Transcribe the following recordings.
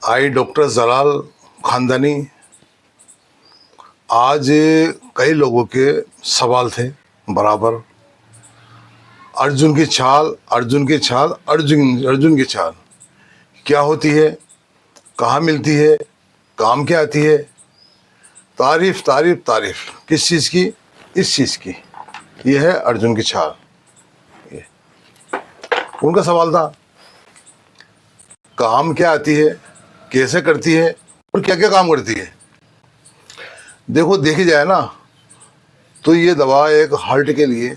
आई doctor जलाल खानदानी। आज कई लोगों के सवाल थे बराबर। अर्जुन की छाल, अर्जुन की छाल, अर्जुन अर्जुन की छाल क्या होती है, कहाँ मिलती है, काम क्या आती है? तारीफ तारीफ तारीफ किस चीज़ की? इस चीज़ की। ये है अर्जुन की छाल। ये उनका सवाल था, काम क्या आती है, कैसे करती है और क्या क्या काम करती है। देखो, देखी जाए ना तो ये दवा एक हार्ट के लिए,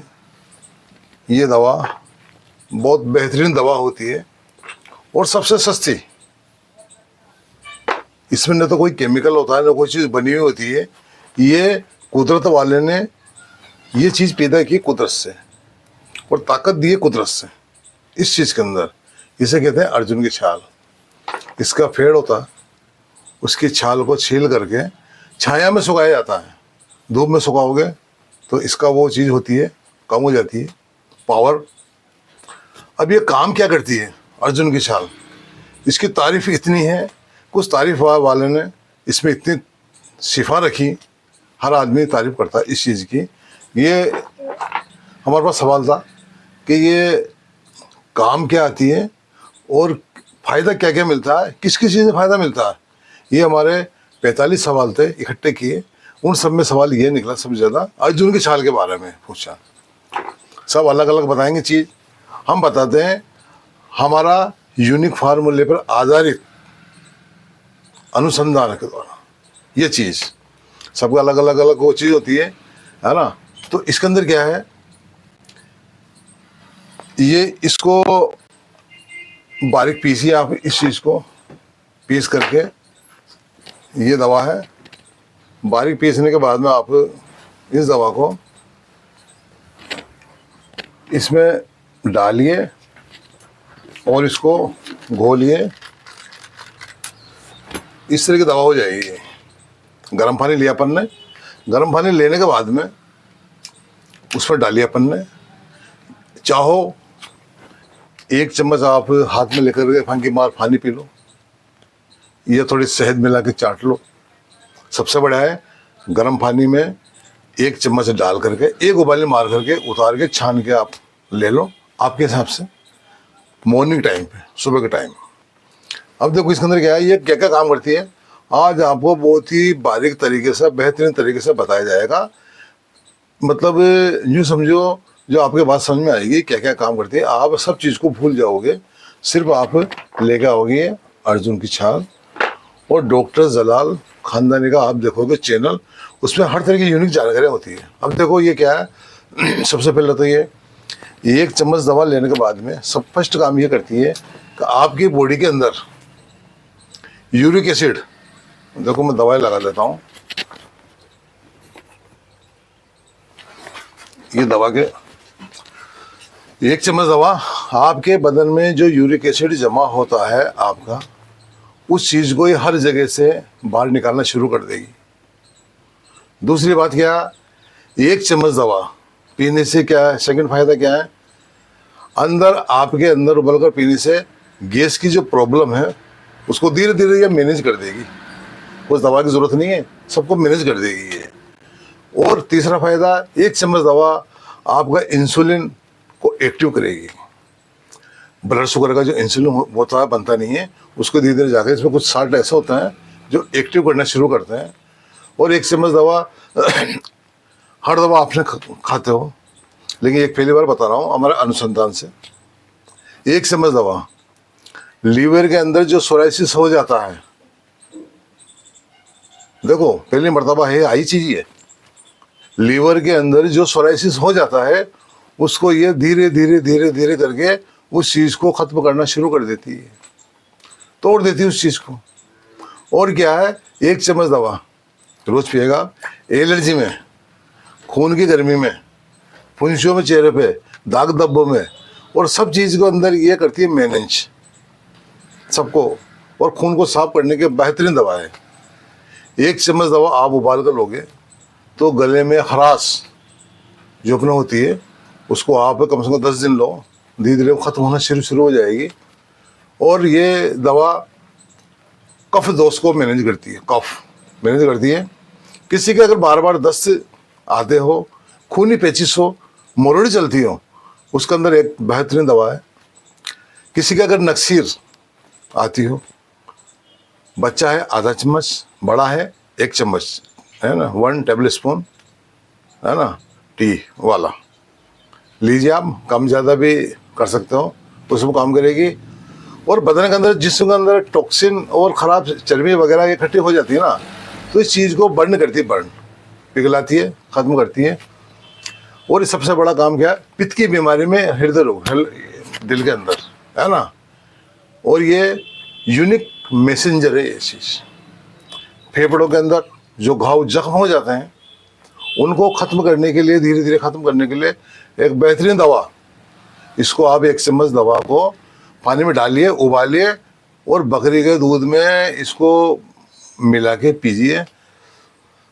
ये दवा बहुत बेहतरीन दवा होती है और सबसे सस्ती। इसमें न तो कोई केमिकल होता है, न कोई चीज़ बनी हुई होती है। ये कुदरत वाले ने ये चीज़ पैदा की कुदरत से और ताकत दी है कुदरत से इस चीज़ के अंदर। इसे कहते हैं अर्जुन की छाल। इसका पेड़ होता है, उसकी छाल को छील करके छाया में सुखाया जाता है। धूप में सुखाओगे तो इसका वो चीज़ होती है, कम हो जाती है पावर। अब ये काम क्या करती है अर्जुन की छाल? इसकी तारीफ इतनी है, कुछ तारीफ वाले ने इसमें इतनी शिफा रखी, हर आदमी तारीफ करता है इस चीज़ की। ये हमारे पास सवाल था कि ये काम क्या आती है और फ़ायदा क्या क्या मिलता है, किस किस चीज़ से फ़ायदा मिलता है। ये हमारे 45 सवाल थे इकट्ठे किए। उन सब में सवाल ये निकला सबसे ज़्यादा अर्जुन की छाल के बारे में पूछा। सब अलग अलग बताएंगे चीज़, हम बताते हैं हमारा यूनिक फार्मूले पर आधारित अनुसंधान के द्वारा। ये चीज़ सबका अलग अलग अलग वो चीज़ होती है ना। तो इसके अंदर क्या है, ये इसको बारीक पीसिए आप, इस चीज़ को पीस करके, ये दवा है। बारीक पीसने के बाद में आप इस दवा को इसमें डालिए और इसको घोलिए। इस तरह की दवा हो जाएगी। गर्म पानी लिया अपन ने, गर्म पानी लेने के बाद में उसमें डालिए अपन ने। चाहो 1 चम्मच आप हाथ में लेकर के फंकी मार पानी पी लो, ये थोड़ी शहद मिला के चाट लो। सबसे बड़ा है गर्म पानी में 1 चम्मच डाल करके एक उबाली मार करके उतार के छान के आप ले लो, आपके हिसाब से, मॉर्निंग टाइम पे, सुबह के टाइम। अब देखो इसके अंदर क्या है, ये क्या क्या काम करती है, आज आपको बहुत ही बारीक तरीके से, बेहतरीन तरीके से बताया जाएगा। मतलब यूँ समझो, जो आपके बात समझ में आएगी क्या क्या काम करती है, आप सब चीज़ को भूल जाओगे। सिर्फ आप लेके आओगे अर्जुन की छाल और डॉक्टर जलाल खानदानी का आप देखोगे चैनल, उसमें हर तरह की यूनिक जानकारियाँ होती है। अब देखो ये क्या है, सबसे पहले तो ये 1 चम्मच दवा लेने के बाद में सब फर्स्ट काम ये करती है कि आपकी बॉडी के अंदर यूरिक एसिड, देखो मैं दवाई लगा देता हूँ, ये दवा के 1 चम्मच दवा आपके बदन में जो यूरिक एसिड जमा होता है आपका, उस चीज़ को ये हर जगह से बाहर निकालना शुरू कर देगी। दूसरी बात क्या, 1 चम्मच दवा पीने से क्या है, सेकंड फायदा क्या है, अंदर आपके अंदर उबलकर पीने से गैस की जो प्रॉब्लम है उसको धीरे धीरे ये मैनेज कर देगी। उस दवा की ज़रूरत नहीं है, सबको मैनेज कर देगी ये। और तीसरा फायदा, 1 चम्मच दवा आपका इंसुलिन को एक्टिव करेगी। ब्लड शुगर का जो इंसुलिन होता है, बनता नहीं है, उसको धीरे धीरे जाकर इसमें कुछ साल्ट ऐसे होते हैं जो एक्टिव करना शुरू करते हैं। और 1 चम्मच दवा हर दवा आपने खाते हो, लेकिन एक पहली बार बता रहा हूँ हमारे अनुसंधान से, 1 चम्मच दवा लीवर के अंदर जो सोराइसिस हो जाता है, देखो पहली मर्तबा है, आई चीज़ है, लीवर के अंदर जो सोराइसिस हो जाता है उसको ये धीरे धीरे धीरे धीरे करके उस चीज़ को ख़त्म करना शुरू कर देती है, तोड़ देती है उस चीज़ को। और क्या है, 1 चम्मच दवा रोज़ पिएगा। एलर्जी में, खून की गर्मी में, फुंसियों में, चेहरे पे, दाग धब्बों में, और सब चीज़ को अंदर ये करती है मैनेज सबको, और खून को साफ करने के बेहतरीन दवा है। 1 चम्मच दवा आप उबाल कर लोगे तो गले में खराश जो अपना होती है उसको आप कम से कम 10 दिन लो, धीरे धीरे ख़त्म होना शुरू हो जाएगी। और ये दवा कफ दोष को मैनेज करती है, कफ मैनेज करती है। किसी के अगर बार बार दस्त आते हो, खूनी पेचिश हो, मोरड़ी चलती हो, उसके अंदर एक बेहतरीन दवा है। किसी के अगर नक्सीर आती हो, बच्चा है आधा चम्मच, बड़ा है 1 चम्मच, है ना, 1 टेबल स्पून, है ना, टी वाला लीजिए। आप कम ज़्यादा भी कर सकते हो, उसमें काम करेगी। और बदन के अंदर, जिसम के अंदर टॉक्सिन और ख़राब चर्बी वगैरह इकट्ठी हो जाती है ना, तो इस चीज़ को बर्न करती है, बर्न पिघलाती है, ख़त्म करती है। और सबसे बड़ा काम क्या है, पित्त की बीमारी में, हृदय रोग, दिल के अंदर, है ना। और ये यूनिक मैसेंजर है ये चीज़। फेफड़ों के अंदर जो घाव जख्म हो जाते हैं, उनको ख़त्म करने के लिए, धीरे धीरे ख़त्म करने के लिए एक बेहतरीन दवा। इसको आप 1 चम्मच दवा को पानी में डालिए, उबालिए और बकरी के दूध में इसको मिला के पीजिए।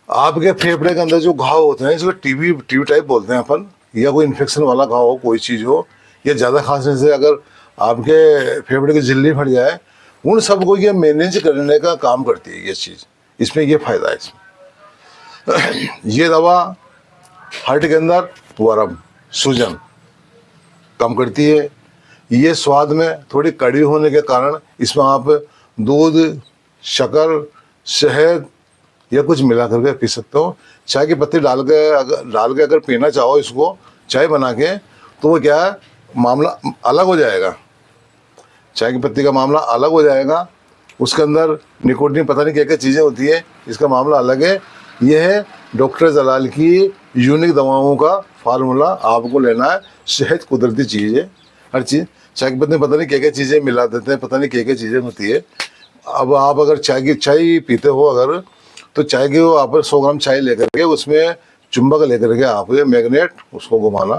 आपके फेफड़े के अंदर जो घाव होते हैं, इसको टीबी टाइप बोलते हैं अपन, या कोई इन्फेक्शन वाला घाव हो, कोई चीज़ हो, या ज़्यादा खांसने से अगर आपके फेफड़े की झिल्ली फट जाए, उन सबको ये मैनेज करने का काम करती है ये चीज़। इसमें ये फ़ायदा है इसमें। ये दवा हार्ट के अंदर वर्म, सूजन कम करती है। ये स्वाद में थोड़ी कड़वी होने के कारण इसमें आप दूध, शक्कर, शहद या कुछ मिला करके पी सकते हो। चाय की पत्ती डाल के अगर पीना चाहो इसको, चाय बना के, तो वो क्या है, मामला अलग हो जाएगा। चाय की पत्ती का मामला अलग हो जाएगा। उसके अंदर निकोटीन, पता नहीं क्या क्या चीज़ें होती है, इसका मामला अलग है। यह है डॉक्टर जलाल की यूनिक दवाओं का फार्मूला, आपको लेना है। शहद कुदरती चीज़ है, हर चीज़। चाय की पत्ती में पता नहीं क्या क्या चीज़ें मिला देते हैं, पता नहीं क्या क्या चीज़ें होती है। अब आप अगर चाय पीते हो अगर, तो चाय के वो आप 100 ग्राम चाय लेकर के उसमें चुंबक लेकर के आप मैग्नेट उसको घुमाना।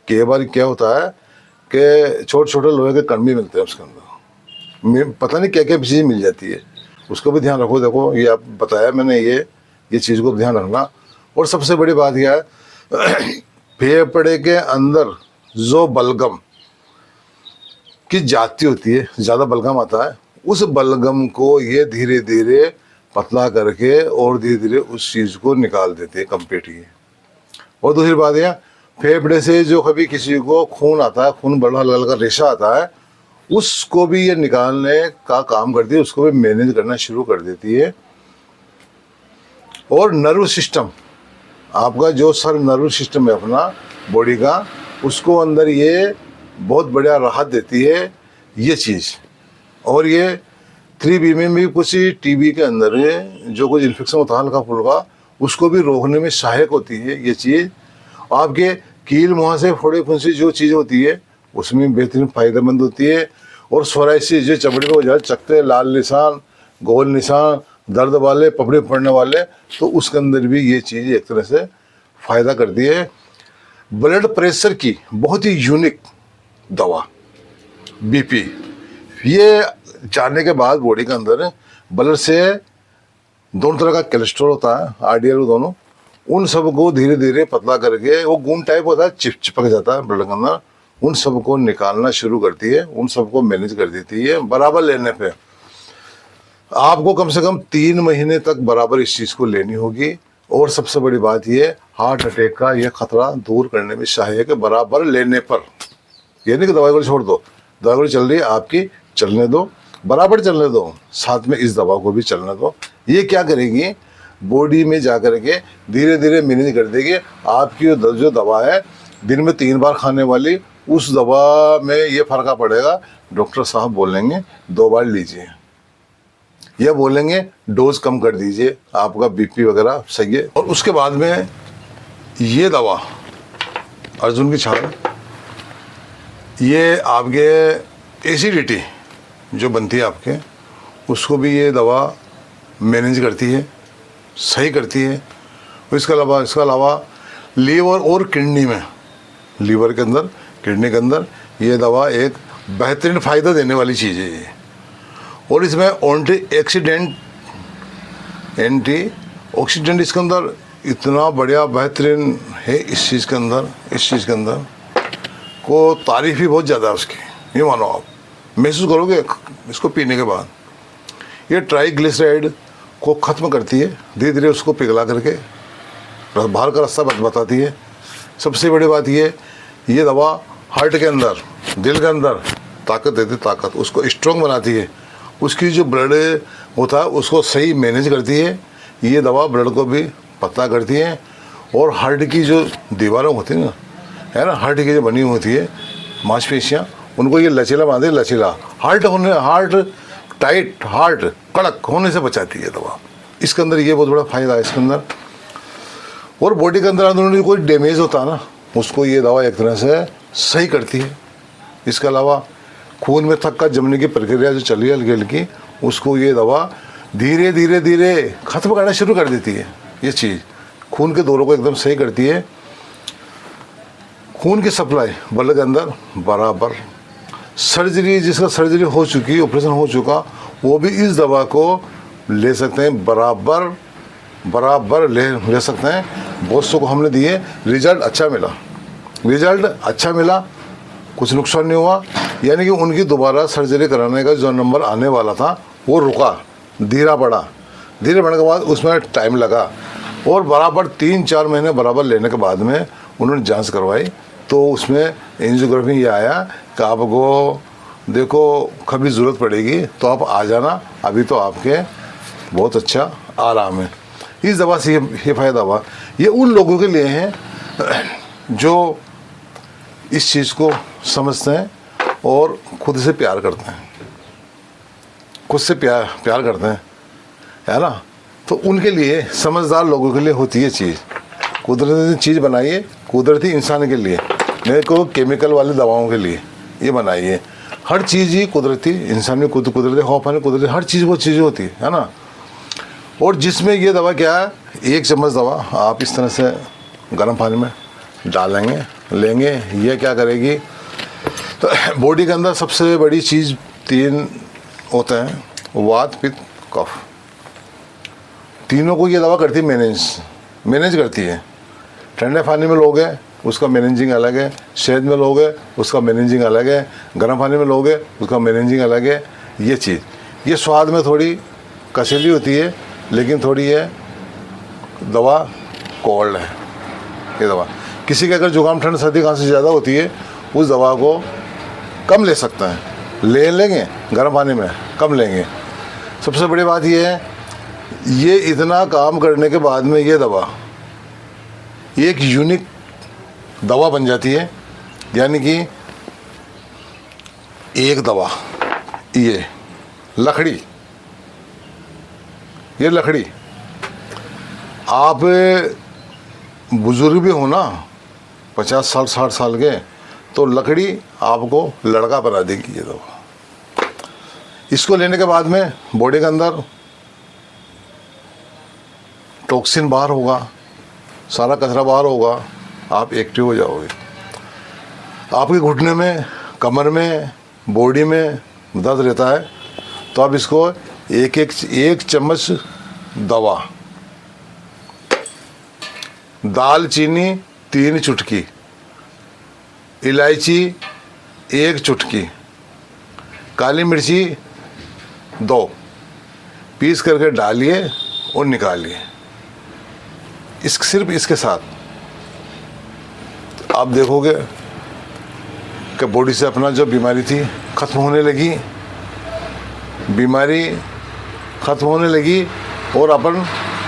कई बार क्या होता है कि छोटे छोटे लोहे के कण भी मिलते हैं उसके अंदर, पता नहीं क्या क्या चीज़ मिल जाती है, उसको भी ध्यान रखो। देखो ये आप बताया मैंने, ये चीज़ को ध्यान रखना। और सबसे बड़ी बात यह है, फेफड़े के अंदर जो बलगम की जाति होती है, ज़्यादा बलगम आता है, उस बलगम को ये धीरे धीरे पतला करके और धीरे धीरे उस चीज़ को निकाल देते हैं, कंप्लीट ही। और दूसरी बात यह, फेफड़े से जो कभी किसी को खून आता है, खून बड़ा हल्का रेशा आता है, उसको भी ये निकालने का काम करती है, उसको भी मैनेज करना शुरू कर देती है। और नर्व सिस्टम, आपका जो सर नर्व सिस्टम है अपना बॉडी का, उसको अंदर ये बहुत बढ़िया राहत देती है ये चीज़। और ये 3B में भी कुछ टीबी के अंदर है, जो कुछ इन्फेक्शन होता है हल्का फुल्का, उसको भी रोकने में सहायक होती है ये चीज़। आपके कील मुँह से फोड़े फुंसी जो चीज़ होती है, उसमें बेहतरीन फ़ायदेमंद होती है। और सोराइसिस, जो चमड़ी में हो जाए चकते, लाल निशान, गोल निशान, दर्द वाले, पपड़े पड़ने वाले, तो उसके अंदर भी ये चीज़ एक तरह से फ़ायदा करती है। ब्लड प्रेशर की बहुत ही यूनिक दवा, बीपी, ये जानने के बाद बॉडी के अंदर ब्लड से दोनों तरह का कोलेस्ट्रॉल होता है, आरडीएल दोनों, उन सब को धीरे धीरे पतला करके, वो गूंद टाइप होता है, चिपक जाता है ब्लड के अंदर, उन सब को निकालना शुरू करती है, उन सब को मैनेज कर देती है। बराबर लेने पे आपको कम से कम 3 महीने तक बराबर इस चीज़ को लेनी होगी। और सबसे बड़ी बात ये, हार्ट अटैक का यह खतरा दूर करने में सहायक है बराबर लेने पर। ये नहीं कि दवाई को छोड़ दो, दवाई को चल रही है आपकी, चलने दो, बराबर चलने दो, साथ में इस दवा को भी चलने दो। ये क्या करेगी, बॉडी में जा करके धीरे धीरे मैनेज कर देगी। आपकी जो दवा है दिन में 3 बार खाने वाली, उस दवा में ये फ़र्क पड़ेगा। डॉक्टर साहब बोलेंगे 2 बार लीजिए, या बोलेंगे डोज कम कर दीजिए, आपका बीपी वगैरह सही है। और उसके बाद में ये दवा अर्जुन की छाल, ये आपके एसिडिटी जो बनती है आपके, उसको भी ये दवा मैनेज करती है, सही करती है। इसके अलावा लीवर और किडनी में, लीवर के अंदर, किडनी के अंदर ये दवा एक बेहतरीन फ़ायदा देने वाली चीज़ है ये। और इसमें एंटीऑक्सीडेंट इसके अंदर इतना बढ़िया बेहतरीन है इस चीज़ के अंदर को तारीफ़ ही बहुत ज़्यादा है उसकी, ये मानो आप महसूस करोगे इसको पीने के बाद। ये ट्राइग्लिसराइड को ख़त्म करती है, धीरे धीरे उसको पिघला करके बाहर का रास्ता बताती है। सबसे बड़ी बात ये दवा हार्ट के अंदर, दिल के अंदर ताकत देती है, ताकत उसको स्ट्रॉन्ग बनाती है। उसकी जो ब्लड होता है उसको सही मैनेज करती है। ये दवा ब्लड को भी पतला करती है। और हार्ट की जो दीवारें होती हैं ना, है ना, हार्ट की जो बनी होती है मांसपेशियाँ, उनको ये लचीला बांधे, लचीला हार्ट टाइट, हार्ट कड़क होने से बचाती है दवा। इसके अंदर ये बहुत बड़ा फ़ायदा है इसके अंदर। और बॉडी के अंदर कोई डैमेज होता है ना, उसको ये दवा एक तरह से सही करती है। इसके अलावा खून में थक्का जमने की प्रक्रिया जो चली है हल्की हल्की, उसको ये दवा धीरे धीरे धीरे ख़त्म करना शुरू कर देती है। ये चीज़ खून के दौरों को एकदम सही करती है। खून की सप्लाई ब्लड के अंदर बराबर। सर्जरी, जिसका सर्जरी हो चुकी, ऑपरेशन हो चुका, वो भी इस दवा को ले सकते हैं, बराबर ले सकते हैं। बहुत सौ को हमने दिए, रिजल्ट अच्छा मिला, कुछ नुकसान नहीं हुआ। यानी कि उनकी दोबारा सर्जरी कराने का जो नंबर आने वाला था वो रुका, धीरे बढ़ने के बाद उसमें टाइम लगा। और बराबर 3-4 महीने बराबर लेने के बाद में उन्होंने जांच करवाई, तो उसमें एंजियोग्राफी ये आया कि आपको देखो कभी ज़रूरत पड़ेगी तो आप आ जाना, अभी तो आपके बहुत अच्छा आराम है। इस दवा से ये फ़ायदा हुआ। ये उन लोगों के लिए है जो इस चीज़ को समझते हैं और खुद से प्यार करते हैं, प्यार करते हैं, है ना। तो उनके लिए, समझदार लोगों के लिए होती है चीज़। कुदरती चीज़ बनाई है, कुदरती इंसान के लिए, नहीं को केमिकल वाली दवाओं के लिए ये बनाई है। हर चीज़ ही कुदरती, इंसान में कुदरती, खौफानी कुदरती, हर चीज़ वो चीज़ होती है ना। और जिसमें ये दवा क्या है, 1 चम्मच दवा आप इस तरह से गर्म पानी में डालेंगे, लेंगे। ये क्या करेगी, तो बॉडी के अंदर सबसे बड़ी चीज़ 3 होते हैं, वात, पित्त, कफ। तीनों को ये दवा करती है, मैनेज करती है। ठंडे पानी में लोगे उसका मैनेजिंग अलग है, शहद में लोगे उसका मैनेजिंग अलग है, गर्म पानी में लोगे उसका मैनेजिंग अलग है। ये चीज़, ये स्वाद में थोड़ी कसीली होती है, लेकिन थोड़ी ये दवा कोल्ड है। ये दवा किसी के अगर जुकाम, ठंड, सर्दी, खांसी ज़्यादा होती है, उस दवा को कम ले सकते हैं, लेंगे गर्म पानी में कम लेंगे। सबसे बड़ी बात ये है, ये इतना काम करने के बाद में ये दवा एक यूनिक दवा बन जाती है। यानी कि एक दवा, ये लकड़ी आप बुजुर्ग भी हो ना, 50 साल 60 साल के, तो लकड़ी आपको लड़का बना देगी ये दवा। इसको लेने के बाद में बॉडी के अंदर टॉक्सिन बाहर होगा, सारा कचरा बाहर होगा, आप एक्टिव हो जाओगे। आपके घुटने में, कमर में, बॉडी में दर्द रहता है, तो आप इसको एक चम्मच दवा, दालचीनी 3 चुटकी, इलायची 1 चुटकी, काली मिर्ची 2 पीस करके डालिए और निकालिए। सिर्फ इसके साथ आप देखोगे कि बॉडी से अपना जो बीमारी थी ख़त्म होने लगी और अपन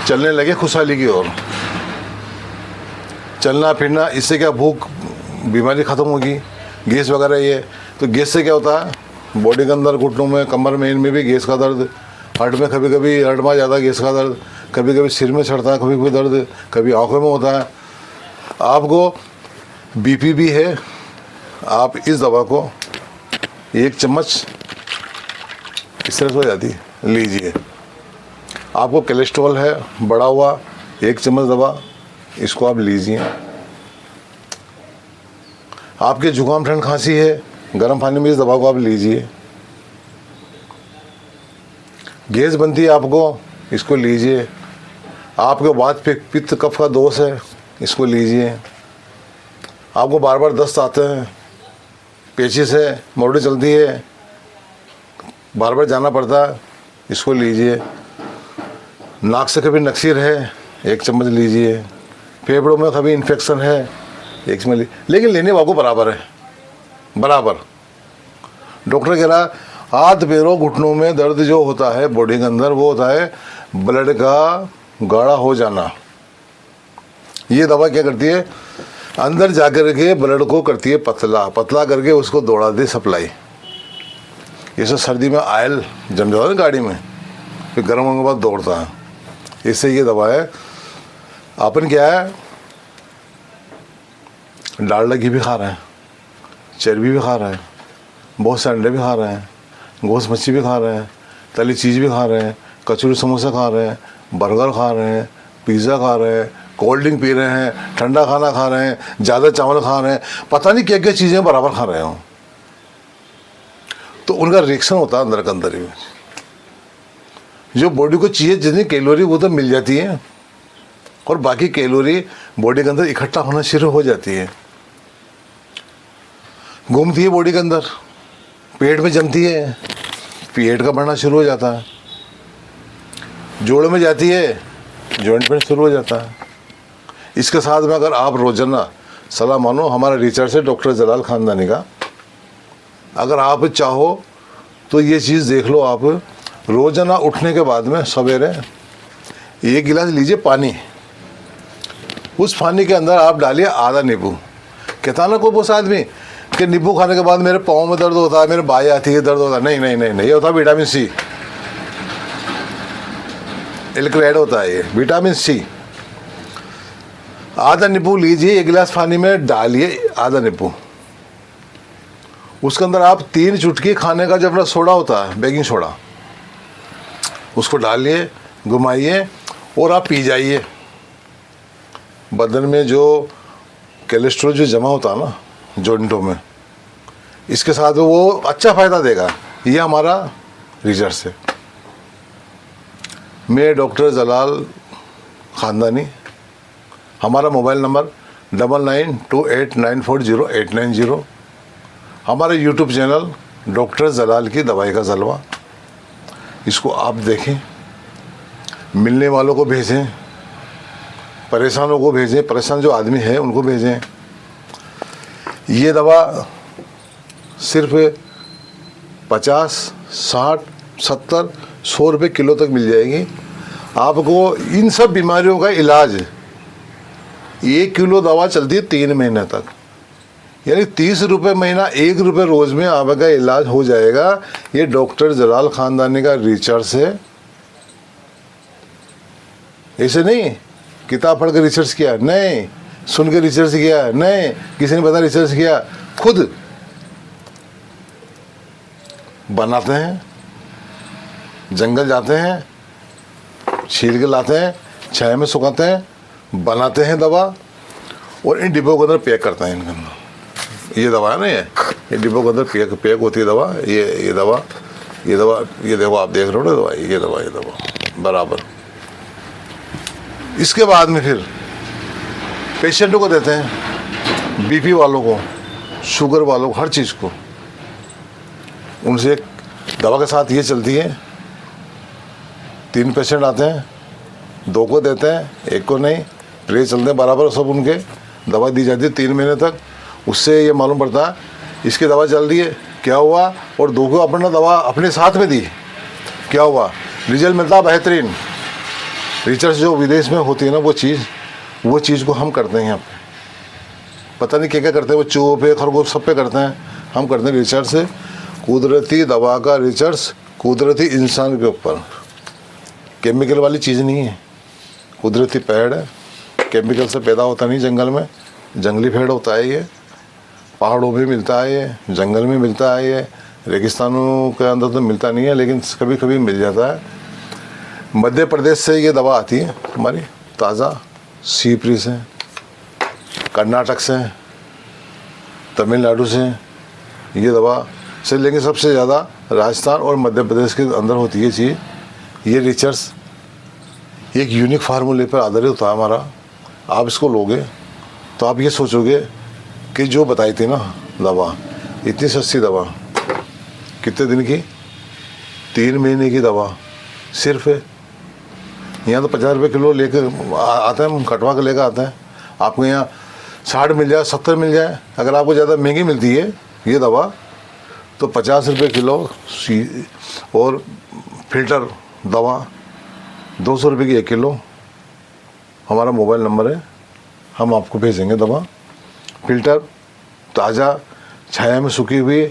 चलने लगे खुशहाली की ओर। चलना फिरना, इससे क्या भूख, बीमारी ख़त्म होगी। गैस वगैरह ये, तो गैस से क्या होता है, बॉडी के अंदर, घुटनों में, कमर में, इनमें भी गैस का दर्द, हार्ट में कभी कभी, हार्ट में ज़्यादा गैस का दर्द, कभी कभी सिर में चढ़ता है, कभी कभी दर्द, कभी आँखों में होता है। आपको बीपी भी है, आप इस दवा को 1 चम्मच इस तरह से हो जाती है, लीजिए। आपको कोलेस्ट्रॉल है बढ़ा हुआ, 1 चम्मच दवा इसको आप लीजिए। आपके जुकाम, ठंड, खांसी है, गर्म पानी में इस दवा को आप लीजिए। गैस बनती है आपको, इसको लीजिए। आपके वात, पित्त, कफ का दोष है, इसको लीजिए। आपको बार बार दस्त आते हैं, पेचिश है, मोटी चलती है, बार बार जाना पड़ता है, इसको लीजिए। नाक से कभी नक्सीर है, 1 चम्मच लीजिए। फेफड़ों में कभी इन्फेक्शन है, 1 चम्मच लेकिन लेने वालों को बराबर है, बराबर। डॉक्टर कह रहा हाथ पैरों घुटनों में दर्द जो होता है बॉडी के अंदर, वो होता है ब्लड का गाढ़ा हो जाना। ये दवा क्या करती है, अंदर जाकर के ब्लड को करती है पतला, पतला करके उसको दौड़ा दे सप्लाई। जैसे सर्दी में आयल जम जाता है ना गाड़ी में, फिर गर्म होने के बाद दौड़ता है, इससे ये दवा है। अपन क्या है, डालडा घी भी खा रहे हैं, चर्बी भी खा रहे हैं, बहुत से अंडे भी खा रहे हैं, गोश्त मच्छी भी खा रहे हैं, तली चीज़ भी खा रहे हैं, कचौरी समोसा खा रहे हैं, बर्गर खा रहे हैं, पिज़्ज़ा खा रहे हैं, कोल्ड ड्रिंक पी रहे हैं, ठंडा खाना खा रहे हैं, ज़्यादा चावल खा रहे हैं, पता नहीं क्या क्या चीज़ें बराबर खा रहे हो, तो उनका रिएक्शन होता है अंदर के अंदर ही। जो बॉडी को चाहिए जितनी कैलोरी वो तो मिल जाती है, और बाकी कैलोरी बॉडी के अंदर इकट्ठा होना शुरू हो जाती है, घूमती है बॉडी के अंदर, पेट में जमती है, पेट का बढ़ना शुरू हो जाता है, जोड़ों में जाती है, जॉइंट में शुरू हो जाता है। इसके साथ में अगर आप रोजाना सलाह मानो, हमारा रिसर्च है डॉक्टर जलाल खानदानी का, अगर आप चाहो तो ये चीज़ देख लो। आप रोजाना उठने के बाद में सवेरे 1 गिलास लीजिए पानी, उस पानी के अंदर आप डालिए आधा नींबू। कहता ना कोई बहुत आदमी कि नींबू खाने के बाद मेरे पाँव में दर्द होता है, मेरे बाएं आती है दर्द होता है, नहीं नहीं नहीं नहीं, ये होता है विटामिन सी, एल्कलॉइड होता है ये विटामिन सी। आधा नींबू लीजिए, 1 गिलास पानी में डालिए आधा नींबू, उसके अंदर आप 3 चुटकी खाने का जो अपना सोडा होता है, बेकिंग सोडा, उसको डालिए, घुमाइए और आप पी जाइए। बदन में जो कोलेस्ट्रॉल जो जमा होता है ना जॉइंटों में, इसके साथ वो अच्छा फ़ायदा देगा। ये हमारा रिसर्च है। मैं डॉक्टर जलाल खानदानी, हमारा मोबाइल नंबर 9928940890, हमारे यूट्यूब चैनल डॉक्टर जलाल की दवाई का जलवा, इसको आप देखें, मिलने वालों को भेजें, परेशानों को भेजें, परेशान जो आदमी है उनको भेजें। ये दवा सिर्फ 50, 60, 70, 100 रुपये किलो तक मिल जाएगी आपको। इन सब बीमारियों का इलाज 1 किलो दवा चलती है 3 महीने तक, यानी 30 रुपये महीना, 1 रुपये रोज़ में आपका इलाज हो जाएगा। ये डॉक्टर जलाल खानदानी का रिसर्च है, ऐसे नहीं किताब पढ़ के रिसर्च किया, नहीं सुन के रिसर्च किया, नहीं किसी ने पता रिसर्च किया, खुद बनाते हैं, जंगल जाते हैं, छील के लाते हैं, छाया में सुखाते हैं, बनाते हैं दवा, और इन डिब्बों के अंदर पैक करते हैं इनके अंदर। ये दवा है ना, ये डिब्बों के अंदर पैक होती है दवा। ये दवा ये देखो, आप देख रहे हो ना दवा, ये दवा बराबर। इसके बाद में फिर पेशेंटों को देते हैं, बीपी वालों को, शुगर वालों को, हर चीज़ को। उनसे एक दवा के साथ ये चलती है, 3 पेशेंट आते हैं, 2 को देते हैं, 1 को नहीं, ट्रे चलते हैं बराबर सब उनके। दवा दी जाती है 3 महीने तक। उससे ये मालूम पड़ता है इसकी दवा चल रही है, क्या हुआ, और 2 को अपना दवा अपने साथ में दी, क्या हुआ, रिजल्ट मिलता बेहतरीन। रिसर्च जो विदेश में होती है ना, वो चीज़ को हम करते हैं यहाँ पे। पता नहीं क्या क्या करते हैं वो, चूहों पे, खरगोश सब पे करते हैं, हम करते हैं रिसर्च से। कुदरती दवा का रिसर्च कुदरती इंसान के ऊपर, केमिकल वाली चीज़ नहीं है। कुदरती पेड़ है, केमिकल से पैदा होता नहीं, जंगल में जंगली पेड़ होता है ये, पहाड़ों में मिलता है ये, जंगल में मिलता है ये, रेगिस्तानों के अंदर तो मिलता नहीं है, लेकिन कभी कभी मिल जाता है। मध्य प्रदेश से ये दवा आती है हमारी ताज़ा, सीपरी से, कर्नाटक से, तमिलनाडु से ये दवा से, लेकिन सबसे ज़्यादा राजस्थान और मध्य प्रदेश के अंदर होती है चीज़। ये रिसर्च एक यूनिक फार्मूले पर आधारित होता है हमारा। आप इसको लोगे तो आप ये सोचोगे कि जो बताई थी ना दवा, इतनी सस्ती दवा, कितने दिन की, 3 महीने की दवा, सिर्फ है। यहाँ तो 50 रुपये किलो लेकर आता है, कटवा के लेकर आता है। आपको यहाँ 60 मिल जाए, 70 मिल जाए। अगर आपको ज़्यादा महंगी मिलती है ये दवा तो 50 रुपये किलो। और फिल्टर दवा 200 रुपये की 1 किलो। हमारा मोबाइल नंबर है, हम आपको भेजेंगे दवा। फिल्टर ताज़ा, छाया में सूखी हुई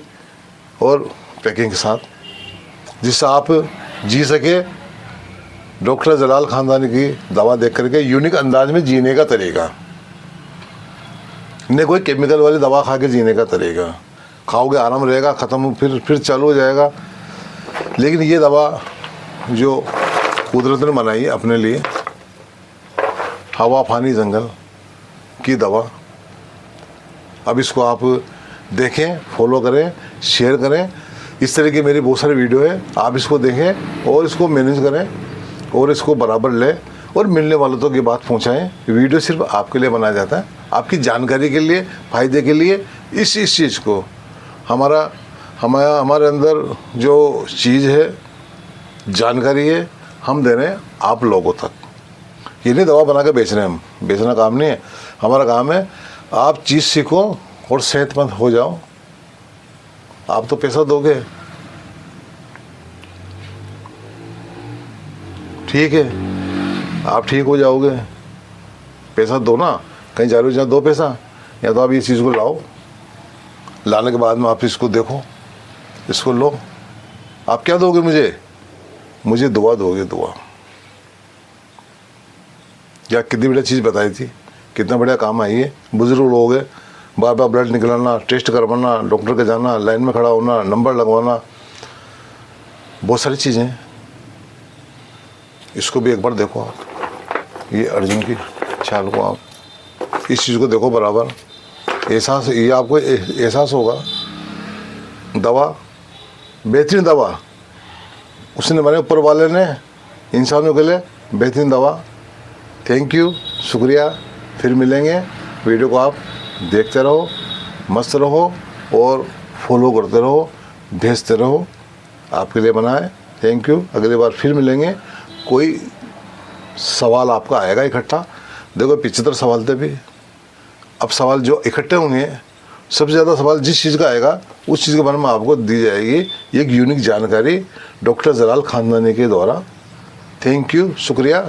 और पैकिंग के साथ, जिससे आप जी सके। डॉक्टर जलाल खानदानी की दवा देख करके यूनिक अंदाज में जीने का तरीका, नहीं कोई केमिकल वाली दवा खा के जीने का तरीका। खाओगे आराम रहेगा, ख़त्म फिर चालू हो जाएगा। लेकिन ये दवा जो कुदरत ने बनाई है अपने लिए, हवा पानी जंगल की दवा। अब इसको आप देखें, फॉलो करें, शेयर करें। इस तरह की मेरी बहुत सारी वीडियो है, आप इसको देखें और इसको मैनेज करें और इसको बराबर लें और मिलने वालों तक ये बात पहुंचाएं। वीडियो सिर्फ आपके लिए बनाया जाता है, आपकी जानकारी के लिए, फ़ायदे के लिए। इस चीज़ को हमारे अंदर जो चीज़ है, जानकारी है, हम दे रहे हैं आप लोगों तक। ये नहीं दवा बना के बेच रहे हैं, हम बेचना काम नहीं है। हमारा काम है आप चीज़ सीखो और सेहतमंद हो जाओ। आप तो पैसा दोगे, ठीक है, आप ठीक हो जाओगे। पैसा दो ना, कहीं जा रहे हो जहाँ दो पैसा, या तो आप ये चीज़ को लाओ, लाने के बाद में आप इसको देखो, इसको लो। आप क्या दोगे मुझे दुआ दोगे, दुआ। या कितनी बढ़िया चीज़ बताई थी, कितना बढ़िया काम आई है। बुजुर्ग लोग है, बार बार ब्लड निकलाना, टेस्ट करवाना, डॉक्टर के जाना, लाइन में खड़ा होना, नंबर लगवाना, बहुत सारी चीज़ें हैं। इसको भी एक बार देखो आप, ये अर्जुन की छाल को आप इस चीज़ को देखो बराबर, एहसास, ये आपको एहसास होगा। दवा, बेहतरीन दवा उसने बने, ऊपर वाले ने इंसानों के लिए बेहतरीन दवा। थैंक यू, शुक्रिया। फिर मिलेंगे। वीडियो को आप देखते रहो, मस्त रहो और फॉलो करते रहो, भेजते रहो, आपके लिए बनाए। Thank you. अगली बार फिर मिलेंगे। कोई सवाल आपका आएगा इकट्ठा, देखो 75 सवाल थे भी, अब सवाल जो इकट्ठे होंगे, सबसे ज़्यादा सवाल जिस चीज़ का आएगा उस चीज़ के बारे में आपको दी जाएगी एक यूनिक जानकारी डॉक्टर जलाल खानदानी के द्वारा। थैंक यू, शुक्रिया।